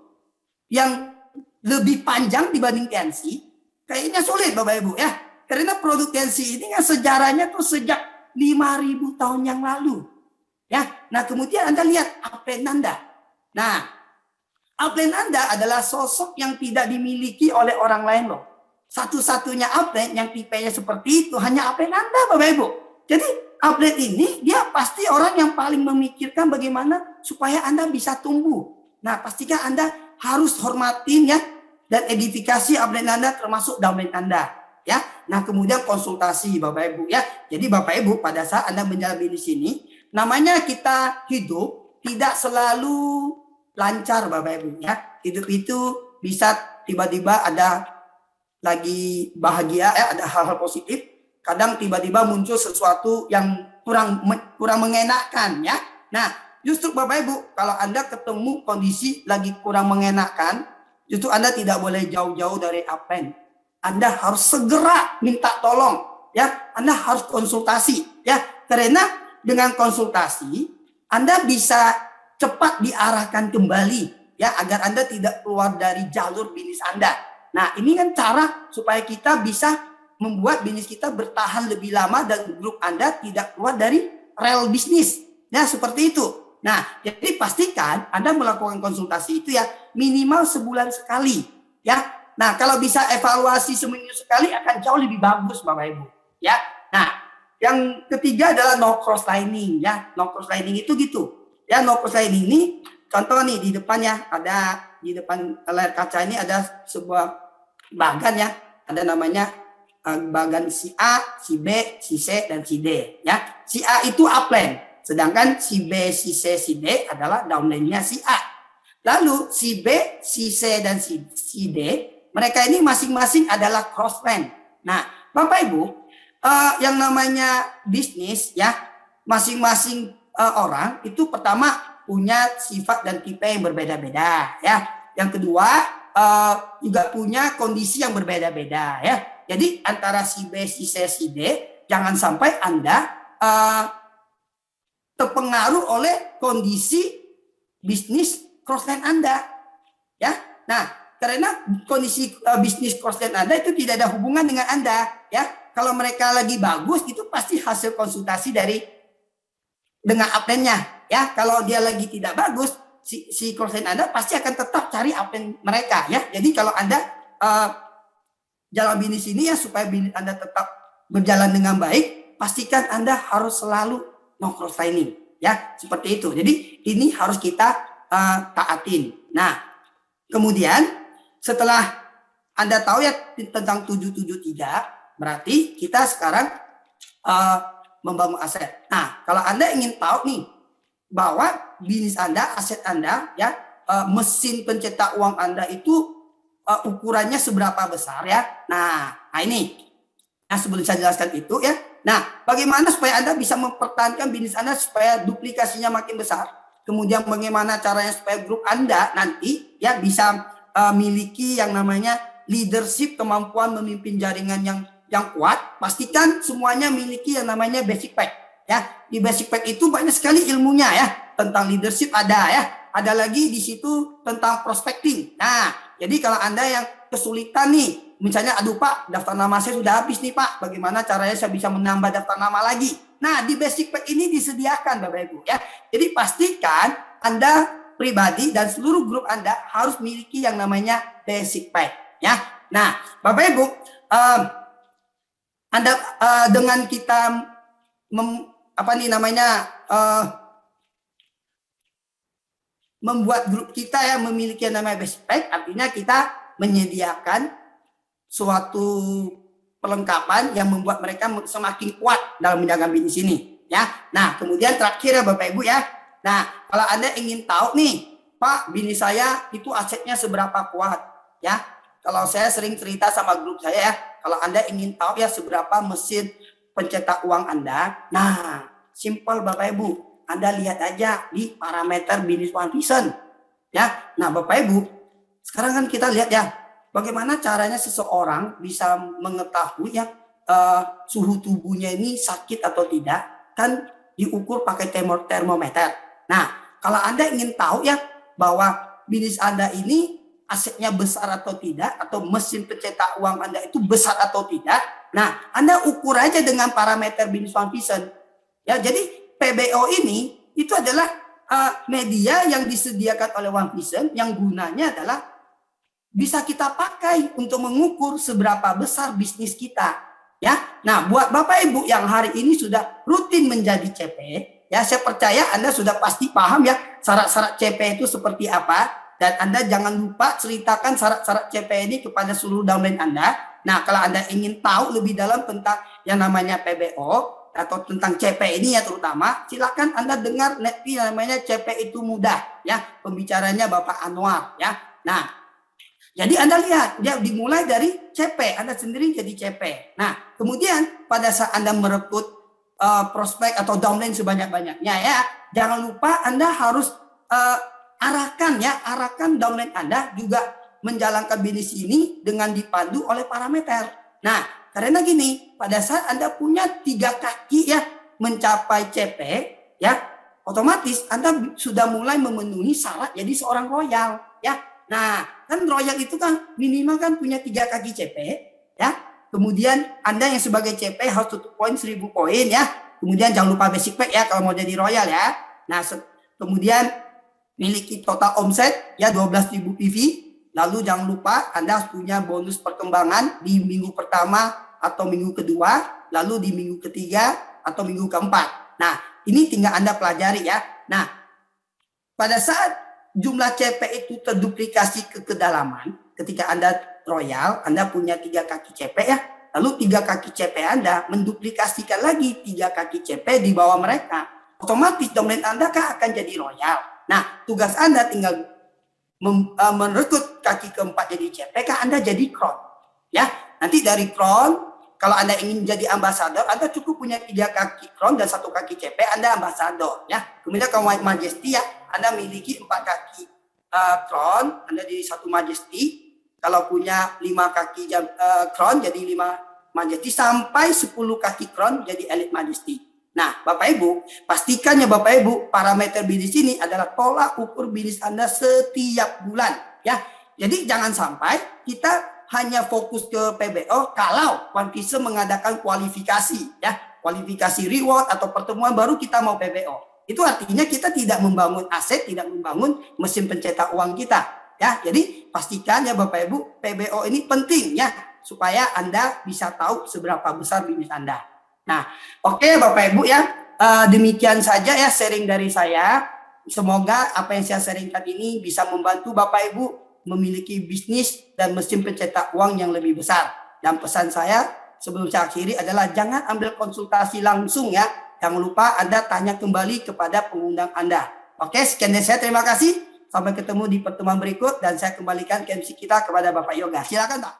B: yang lebih panjang dibanding Tiensi, kayaknya sulit Bapak Ibu ya. Karena produk Tiensi ini kan sejarahnya tuh sejak 5.000 tahun yang lalu. Ya. Nah, kemudian Anda lihat upline Anda. Nah, upline Anda adalah sosok yang tidak dimiliki oleh orang lain loh. Satu-satunya upline yang tipenya seperti itu hanya upline Anda Bapak Ibu. Jadi update ini dia pasti orang yang paling memikirkan bagaimana supaya Anda bisa tumbuh. Nah, pastikan Anda harus hormatin ya dan edifikasi update Anda termasuk downline Anda ya. Nah, kemudian konsultasi Bapak Ibu ya. Jadi Bapak Ibu pada saat Anda menjalani di sini, namanya kita hidup tidak selalu lancar Bapak Ibu ya. Hidup itu bisa tiba-tiba ada lagi bahagia ya, ada hal-hal positif. Kadang tiba-tiba muncul sesuatu yang kurang mengenakan ya. Nah, justru Bapak Ibu, kalau Anda ketemu kondisi lagi kurang mengenakan, justru Anda tidak boleh jauh-jauh dari upline. Anda harus segera minta tolong ya. Anda harus konsultasi ya. Karena dengan konsultasi Anda bisa cepat diarahkan kembali ya, agar Anda tidak keluar dari jalur bisnis Anda. Nah, ini kan cara supaya kita bisa membuat bisnis kita bertahan lebih lama dan grup Anda tidak keluar dari rel bisnis. Ya, seperti itu. Nah, jadi pastikan Anda melakukan konsultasi itu ya minimal sebulan sekali. Ya. Nah, kalau bisa evaluasi seminggu sekali akan jauh lebih bagus Bapak Ibu. Ya. Nah, yang ketiga adalah no cross lining ya. No cross lining itu gitu. Ya, no cross lining ini contoh nih di depannya ada, di depan layar kaca ini ada sebuah bagan ya. Ada namanya bagan si A, si B, si C, dan si D. Ya, si A itu upline, sedangkan si B, si C, si D adalah downline-nya si A. Lalu si B, si C, dan si D, mereka ini masing-masing adalah crossline. Nah, Bapak Ibu, yang namanya bisnis ya, masing-masing orang itu pertama punya sifat dan tipe yang berbeda-beda ya. Yang kedua juga punya kondisi yang berbeda-beda ya. Jadi antara si B, si C, si D, jangan sampai Anda terpengaruh oleh kondisi bisnis crossline Anda. Ya, nah karena kondisi bisnis crossline Anda itu tidak ada hubungan dengan Anda. Ya, kalau mereka lagi bagus itu pasti hasil konsultasi dengan upline-nya. Ya, kalau dia lagi tidak bagus, si crossline Anda pasti akan tetap cari upline mereka. Ya, jadi kalau Anda jalan bisnis ini ya supaya bisnis Anda tetap berjalan dengan baik, pastikan Anda harus selalu no cross lining ya, seperti itu. Jadi ini harus kita taatin. Nah, kemudian setelah Anda tahu ya tentang 773, berarti kita sekarang membangun aset. Nah, kalau Anda ingin tahu nih bahwa bisnis Anda, aset Anda ya, mesin pencetak uang Anda itu ukurannya seberapa besar ya. Nah ini. Nah, sebelum saya jelaskan itu ya. Nah, bagaimana supaya Anda bisa mempertahankan bisnis Anda supaya duplikasinya makin besar. Kemudian bagaimana caranya supaya grup Anda nanti ya bisa miliki yang namanya leadership, kemampuan memimpin jaringan yang kuat. Pastikan semuanya miliki yang namanya basic pack ya. Di basic pack itu banyak sekali ilmunya ya. Tentang leadership ada ya. Ada lagi di situ tentang prospecting. Nah, jadi kalau Anda yang kesulitan nih, misalnya aduh Pak, daftar nama saya sudah habis nih Pak, bagaimana caranya saya bisa menambah daftar nama lagi? Nah, di basic pack ini disediakan Bapak Ibu ya. Jadi pastikan Anda pribadi dan seluruh grup Anda harus miliki yang namanya basic pack ya. Nah, Bapak Ibu, Anda dengan kita membuat grup kita yang memiliki yang namanya basic pack, artinya kita menyediakan suatu perlengkapan yang membuat mereka semakin kuat dalam menjaga bisnis ini ya. Nah, kemudian terakhir ya Bapak Ibu ya. Nah, kalau Anda ingin tahu nih, Pak, bisnis saya itu asetnya seberapa kuat ya. Kalau saya sering cerita sama grup saya ya, kalau Anda ingin tahu ya seberapa mesin pencetak uang Anda, nah, simple Bapak Ibu. Anda lihat aja di parameter bisnis One Vision. Ya. Nah, Bapak Ibu, sekarang kan kita lihat ya bagaimana caranya seseorang bisa mengetahui ya suhu tubuhnya ini sakit atau tidak, kan diukur pakai termometer. Nah, kalau Anda ingin tahu ya bahwa bisnis Anda ini asetnya besar atau tidak, atau mesin pencetak uang Anda itu besar atau tidak, nah, Anda ukur aja dengan parameter bisnis One Vision. Ya, jadi PBO ini itu adalah media yang disediakan oleh One Vision yang gunanya adalah bisa kita pakai untuk mengukur seberapa besar bisnis kita. ya. Nah, buat Bapak Ibu yang hari ini sudah rutin menjadi CP, ya, saya percaya Anda sudah pasti paham ya syarat-syarat CP itu seperti apa, dan Anda jangan lupa ceritakan syarat-syarat CP ini kepada seluruh downline Anda. Nah, kalau Anda ingin tahu lebih dalam tentang yang namanya PBO atau tentang CP ini ya terutama, silakan Anda dengar Netpi namanya CP itu mudah ya, pembicaranya Bapak Anwar ya. Nah, jadi Anda lihat, dia dimulai dari CP, Anda sendiri jadi CP. Nah, kemudian pada saat Anda merekrut prospek atau downline sebanyak-banyaknya ya, jangan lupa Anda harus arahkan downline Anda juga menjalankan bisnis ini dengan dipandu oleh parameter. Nah, karena gini, pada saat Anda punya 3 kaki ya mencapai CP ya, otomatis Anda sudah mulai memenuhi syarat jadi seorang royal ya. Nah, kan royal itu kan minimal kan punya 3 kaki CP ya. Kemudian Anda yang sebagai CP harus tutup poin 1000 poin ya. Kemudian jangan lupa basic pack ya kalau mau jadi royal ya. Nah, kemudian miliki total omset ya 12.000 PV. Lalu jangan lupa Anda harus punya bonus perkembangan di minggu pertama atau minggu kedua, lalu di minggu ketiga atau minggu keempat. Nah, ini tinggal Anda pelajari ya. Nah, pada saat jumlah CP itu terduplikasi ke kedalaman, ketika Anda royal, Anda punya 3 kaki CP ya, lalu 3 kaki CP Anda menduplikasikan lagi 3 kaki CP di bawah mereka, otomatis domain Anda kan akan jadi royal. Nah, tugas Anda tinggal merekrut kaki keempat jadi CP, kan Anda jadi crown ya. Nanti dari crown, kalau Anda ingin jadi ambasador, Anda cukup punya 3 kaki crown dan 1 kaki CP, Anda ambasador ya. Kemudian kalau White Majesty ya, Anda miliki 4 kaki crown, Anda jadi 1 Majesty. Kalau punya 5 kaki crown jadi 5 Majesty, sampai 10 kaki crown jadi Elite Majesty. Nah, Bapak Ibu, pastikan ya Bapak Ibu, parameter bisnis ini adalah tolak ukur bisnis Anda setiap bulan ya. Jadi jangan sampai kita hanya fokus ke PBO kalau One Piece mengadakan kualifikasi ya, kualifikasi reward atau pertemuan baru kita mau PBO. Itu artinya kita tidak membangun aset, tidak membangun mesin pencetak uang kita ya. Jadi pastikan ya Bapak Ibu, PBO ini penting ya supaya Anda bisa tahu seberapa besar bisnis Anda. Nah, oke Bapak Ibu ya, demikian saja ya sharing dari saya. Semoga apa yang saya sharingkan ini bisa membantu Bapak Ibu memiliki bisnis dan mesin pencetak uang yang lebih besar. Dan pesan saya sebelum saya akhiri adalah jangan ambil konsultasi langsung ya. Jangan lupa Anda tanya kembali kepada pengundang Anda. Oke, sekian dari saya. Terima kasih. Sampai ketemu di pertemuan berikut dan saya kembalikan ke MC kita kepada Bapak Yoga. Silakan Pak.